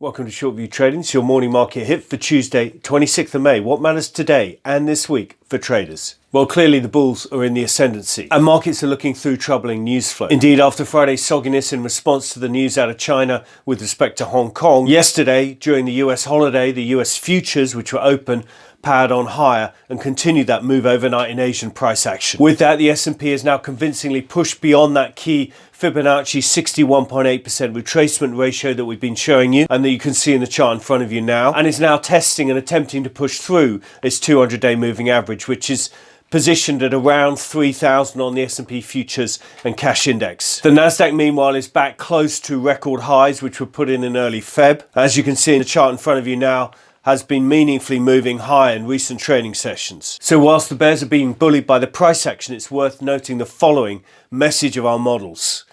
Welcome to ShortView Trading. It's your morning market hit for Tuesday, 26th of May. What matters today and this week for traders? Well, clearly the bulls are in the ascendancy and markets are looking through troubling news flow. Indeed, after Friday's sogginess in response to the news out of China with respect to Hong Kong, yesterday during the US holiday, the US futures, which were open, powered on higher and continued that move overnight in Asian price action. With that, the S&P is now convincingly pushed beyond that key Fibonacci 61.8% retracement ratio that we've been showing you and that you can see in the chart in front of you now, and is now testing and attempting to push through its 200-day moving average, which is positioned at around 3,000 on the S&P futures and cash index. The Nasdaq, meanwhile, is back close to record highs, which were put in early Feb. As you can see in the chart in front of you now, has been meaningfully moving higher in recent trading sessions. So whilst the bears are being bullied by the price action, it's worth noting the following message of our models.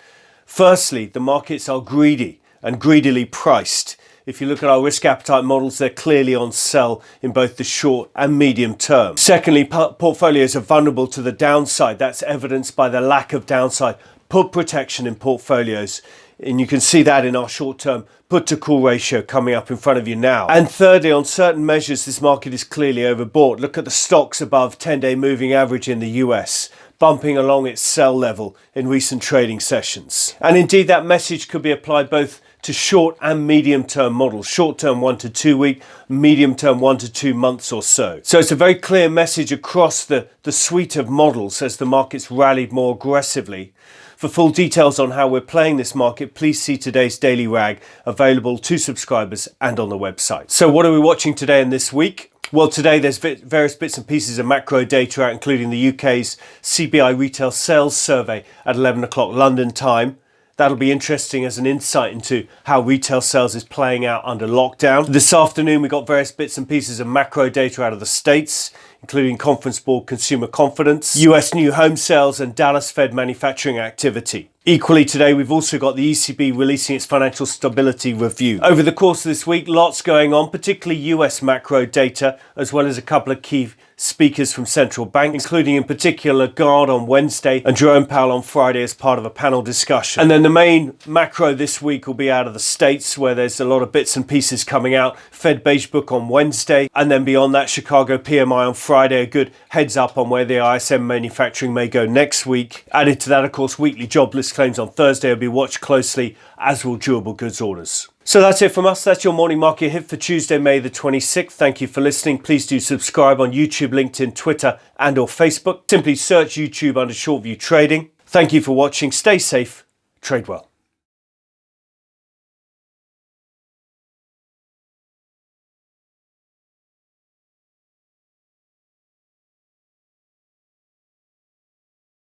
Firstly, the markets are greedy and greedily priced. If you look at our risk appetite models, they're clearly on sell in both the short and medium term. Secondly, portfolios are vulnerable to the downside. That's evidenced by the lack of downside put protection in portfolios. And you can see that in our short-term put-to-call ratio coming up in front of you now. And thirdly, on certain measures, this market is clearly overbought. Look at the stocks above 10-day moving average in the US, bumping along its sell level in recent trading sessions. And indeed, that message could be applied both to short and medium-term models. Short-term 1 to 2 week, medium-term 1 to 2 months or so. So it's a very clear message across the suite of models as the markets rallied more aggressively. For full details on how we're playing this market, please see today's daily rag available to subscribers and on the website. So what are we watching today and this week? Well, today there's various bits and pieces of macro data out, including the UK's CBI retail sales survey at 11 o'clock London time. That'll be interesting as an insight into how retail sales is playing out under lockdown. This afternoon, we got various bits and pieces of macro data out of the States, including Conference Board consumer confidence, US new home sales, and Dallas Fed manufacturing activity. Equally today, we've also got the ECB releasing its financial stability review. Over the course of this week, lots going on, particularly US macro data, as well as a couple of key speakers from central banks, including in particular Lagarde on Wednesday and Jerome Powell on Friday as part of a panel discussion. And then the main macro this week will be out of the States, where there's a lot of bits and pieces coming out. Fed Beige Book on Wednesday, and then beyond that, Chicago PMI on Friday, a good heads up on where the ISM manufacturing may go next week. Added to that, of course, weekly jobless claims on Thursday will be watched closely, as will durable goods orders. So that's it from us. That's your morning market hit for Tuesday, May the 26th. Thank you for listening. Please do subscribe on YouTube, LinkedIn, Twitter, and or Facebook. Simply search YouTube under ShortView Trading. Thank you for watching. Stay safe. Trade well.